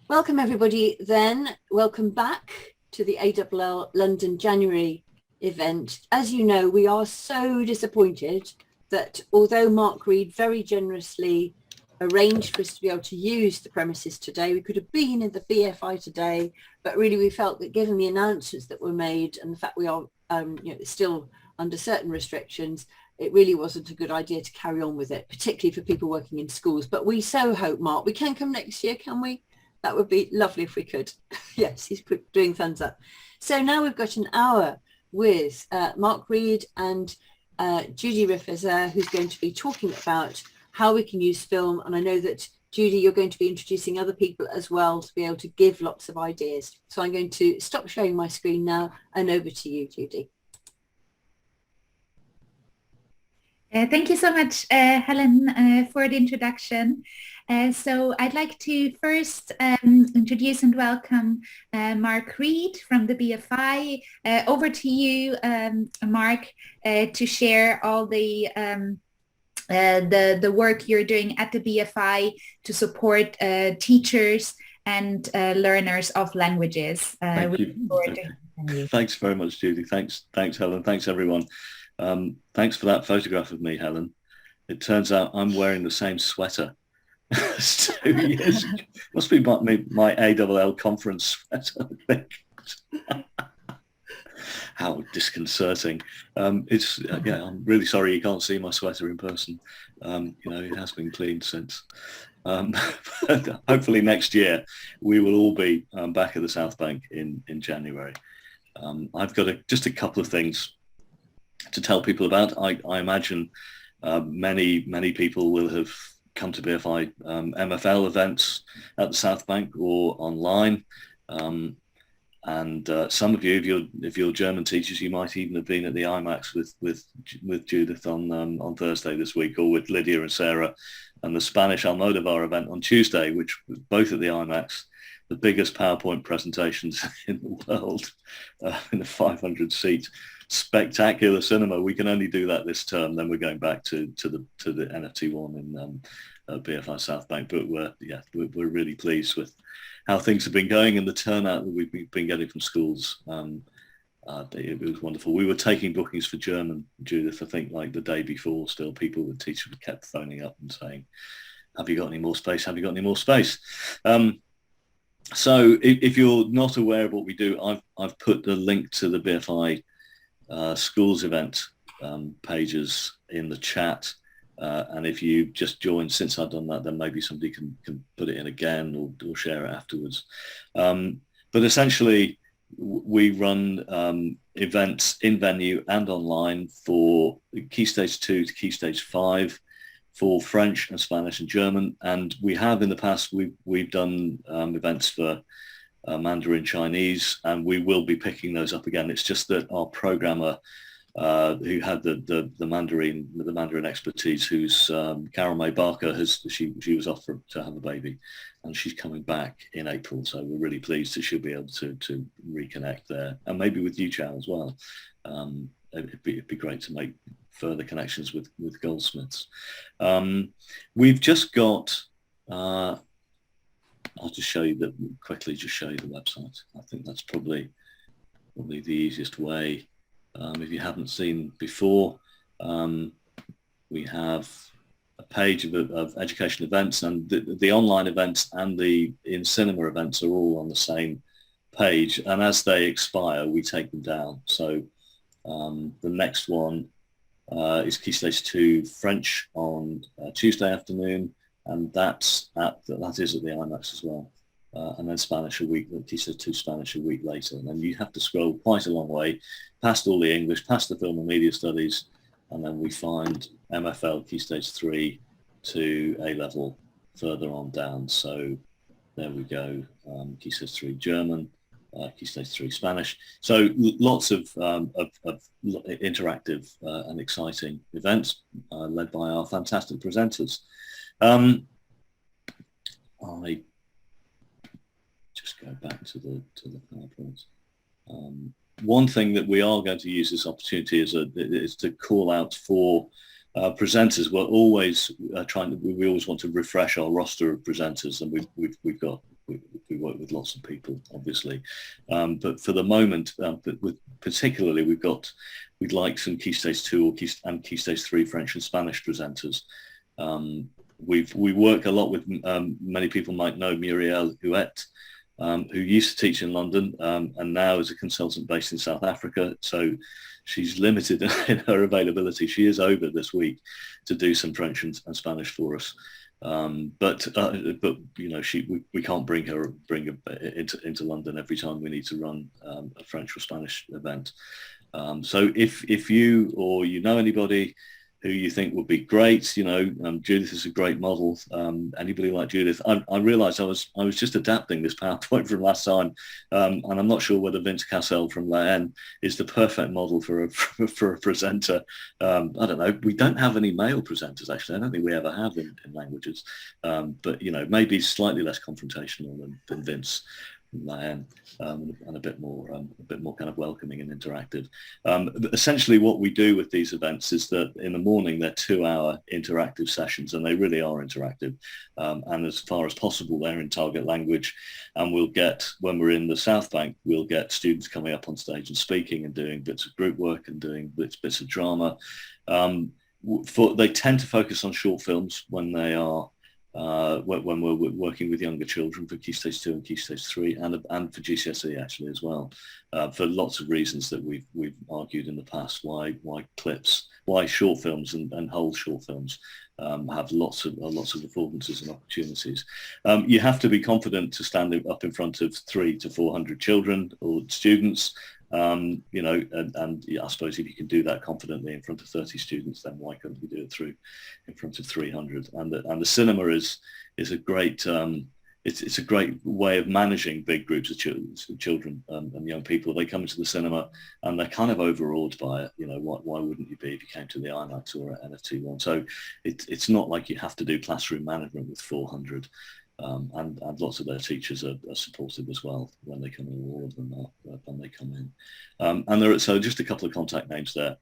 Welcome everybody then. Welcome back to the ALL London January event. As you know, we are so disappointed that although Mark Reid very generously arranged for us to be able to use the premises today, we could have been in the BFI today, but really we felt that given the announcements that were made and the fact we are still under certain restrictions, it really wasn't a good idea to carry on with it, particularly for people working in schools. But we so hope, Mark, we can come next year, can we? That would be lovely if we could. Yes, he's doing thumbs up. So now we've got an hour with Mark Reid and Judy Riffers, who's going to be talking about how we can use film. And I know that, Judy, you're going to be introducing other people as well to be able to give lots of ideas. So I'm going to stop sharing my screen now and over to you, Judy. Thank you so much, Helen, for the introduction. So I'd like to first introduce and welcome Mark Reid from the BFI. Over to you, Mark, to share all the work you're doing at the BFI to support teachers and learners of languages. Thank you. Thanks very much, Judy. Thanks, Helen. Thanks, everyone. Thanks for that photograph of me, Helen. It turns out I'm wearing the same sweater as 2 years ago. Must be my ALL conference sweater, I think. How disconcerting. I'm really sorry you can't see my sweater in person. It has been cleaned since. Hopefully next year we will all be back at the South Bank in January. I've got just a couple of things to tell people about. I imagine many people will have come to BFI MFL events at the South Bank or online. And some of you, if you're German teachers, you might even have been at the IMAX with Judith on Thursday this week, or with Lydia and Sarah, and the Spanish Almodovar event on Tuesday, which was both at the IMAX, the biggest PowerPoint presentations in the world, in a 500-seat spectacular cinema. We can only do that this term. Then we're going back to the NFT one in BFI South Bank. But we're really pleased with how things have been going and the turnout that we've been getting from schools. It was wonderful. We were taking bookings for German, Judith, I think like the day before still. Teachers kept phoning up and saying, have you got any more space? Have you got any more space? So if you're not aware of what we do, I've put the link to the BFI schools event pages in the chat. And if you just joined since I've done that, then maybe somebody can put it in again or share it afterwards. But essentially, we run events in venue and online for Key Stage 2 to Key Stage 5 for French and Spanish and German. And we have in the past, we've done events for Mandarin Chinese, and we will be picking those up again. It's just that our programmer who had the Mandarin expertise, who's Carol May Barker, she was off to have a baby, and she's coming back in April. So we're really pleased that she'll be able to reconnect there, and maybe with you, Chow, as well. It'd be great to make further connections with Goldsmiths. We've just got. I'll just show you the website. I think that's probably the easiest way. If you haven't seen before, we have a page of education events, and the online events and the in-cinema events are all on the same page. And as they expire, we take them down. So the next one is Key Stage 2 French on Tuesday afternoon, and that is at the IMAX as well. And then Spanish Key Stage 2 Spanish a week later. And then you have to scroll quite a long way past all the English, past the film and media studies, and then we find MFL Key Stage 3 to A-level further on down. So there we go, Key Stage 3 German, Key Stage 3 Spanish. So lots of interactive and exciting events led by our fantastic presenters. I just go back to the PowerPoint. One thing that we are going to use this opportunity is to call out for presenters. We're always we always want to refresh our roster of presenters, and we with lots of people, obviously. But for the moment, particularly, we'd like some Key Stage 2 and Key Stage 3 French and Spanish presenters. We work a lot with, many people might know Muriel Huet, who used to teach in London and now is a consultant based in South Africa. So she's limited in her availability. She is over this week to do some French and Spanish for us. But you know, we can't bring her into London every time we need to run a French or Spanish event. So if you or you know anybody who you think would be great, you know, Judith is a great model. Anybody like Judith? I realised I was just adapting this PowerPoint from last time, and I'm not sure whether Vince Cassel from Laen is the perfect model for a presenter. I don't know. We don't have any male presenters actually. I don't think we ever have in languages, but you know, maybe slightly less confrontational than Vince. And a bit more kind of welcoming and interactive. Essentially what we do with these events is that in the morning they're 2-hour interactive sessions, and they really are interactive, and as far as possible they're in target language, and we'll get, when we're in the South Bank, we'll get students coming up on stage and speaking and doing bits of group work and doing bits of drama. They tend to focus on short films when they are when we're working with younger children for Key Stage 2 and Key Stage 3 and for GCSE actually as well, for lots of reasons that we've argued in the past, why short films and whole short films have lots of performances and opportunities. You have to be confident to stand up in front of 300 to 400 children or students. You know, and yeah, I suppose if you can do that confidently in front of 30 students, then why couldn't you do it in front of 300? And the cinema is a great it's a great way of managing big groups of children and young people. They come into the cinema and they're kind of overawed by it. You know, why wouldn't you be if you came to the IMAX or NFT one? So it's not like you have to do classroom management with 400. And lots of their teachers are supportive as well when they come in, all of them are when they come in. And there are, so just a couple of contact names there.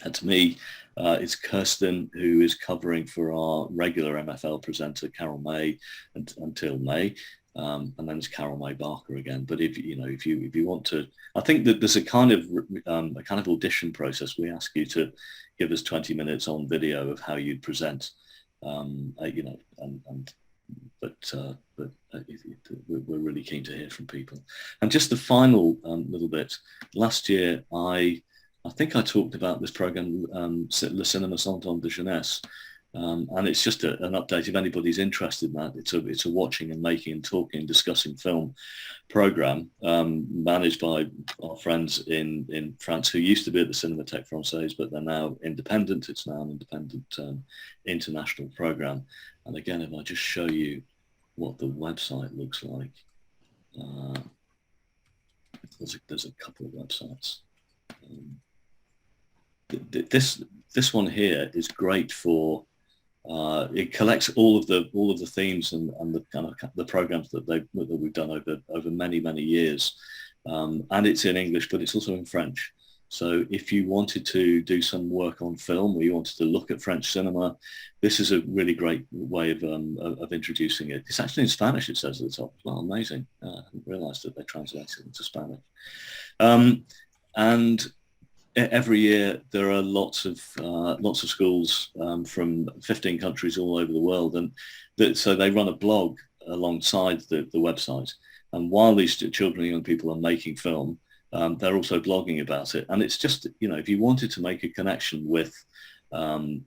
And to me, it's Kirsten, who is covering for our regular MFL presenter, Carol May, until May. And then it's Carol May Barker again. But if you want to, I think that there's a kind of audition process. We ask you to give us 20 minutes on video of how you'd present, you know, but we're really keen to hear from people. And just the final little bit, last year I think I talked about this program, Le Cinéma Centre de Jeunesse, and it's just an update if anybody's interested in that. It's a watching and making and talking and discussing film program managed by our friends in France who used to be at the Cinémathèque Française, but they're now independent. It's now an independent international program. And again, if I just show you what the website looks like, there's a couple of websites. This one here is great for. It collects all of the themes and the kind of the programs that we've done over many years, and it's in English, but it's also in French. So if you wanted to do some work on film, or you wanted to look at French cinema, this is a really great way of introducing it. It's actually in Spanish, it says at the top. Well, amazing. I hadn't realised that they translated it into Spanish. And every year there are lots of schools from 15 countries all over the world, and so they run a blog alongside the website. And while these children and young people are making film, they're also blogging about it. And it's just, you know, if you wanted to make a connection with the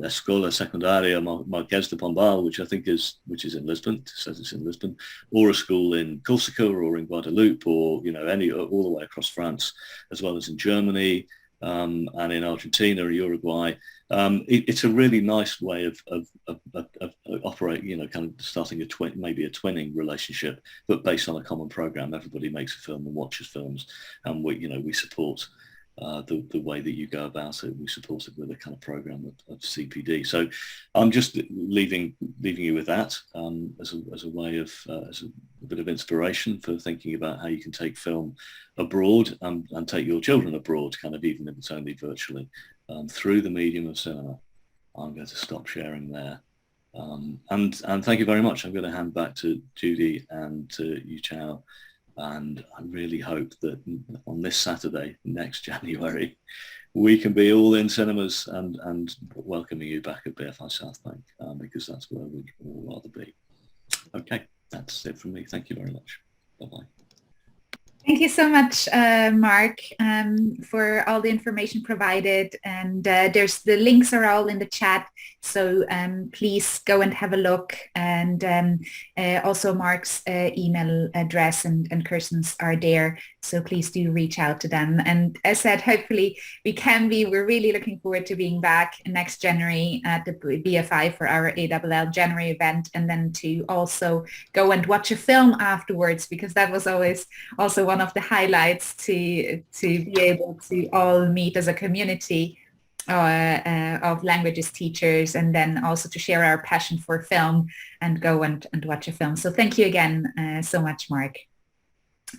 Escola Secundaria Marquês de Pombal, which is in Lisbon, it says it's in Lisbon, or a school in Corsica or in Guadeloupe, or, you know, all the way across France, as well as in Germany and in Argentina or Uruguay. It's a really nice way of operating, you know, kind of starting maybe a twinning relationship, but based on a common program. Everybody makes a film and watches films, and we support the way that you go about it. We support it with a kind of program of CPD. So I'm just leaving you with that as a way of as a bit of inspiration for thinking about how you can take film abroad and take your children abroad, kind of, even if it's only virtually, through the medium of cinema. I'm going to stop sharing there. And thank you very much. I'm going to hand back to Judy and to Yu Chao. And I really hope that on this Saturday, next January, we can be all in cinemas and welcoming you back at BFI South Bank, because that's where we'd all rather be. Okay, that's it from me. Thank you very much. Bye-bye. Thank you so much, Mark, for all the information provided. And the links are all in the chat. So please go and have a look. And also Mark's email address and Kirsten's are there. So please do reach out to them. And as said, hopefully we're really looking forward to being back next January at the BFI for our ALL January event, and then to also go and watch a film afterwards, because that was always also one of the highlights, to be able to all meet as a community of languages teachers, and then also to share our passion for film and go and watch a film. So thank you again so much, Mark.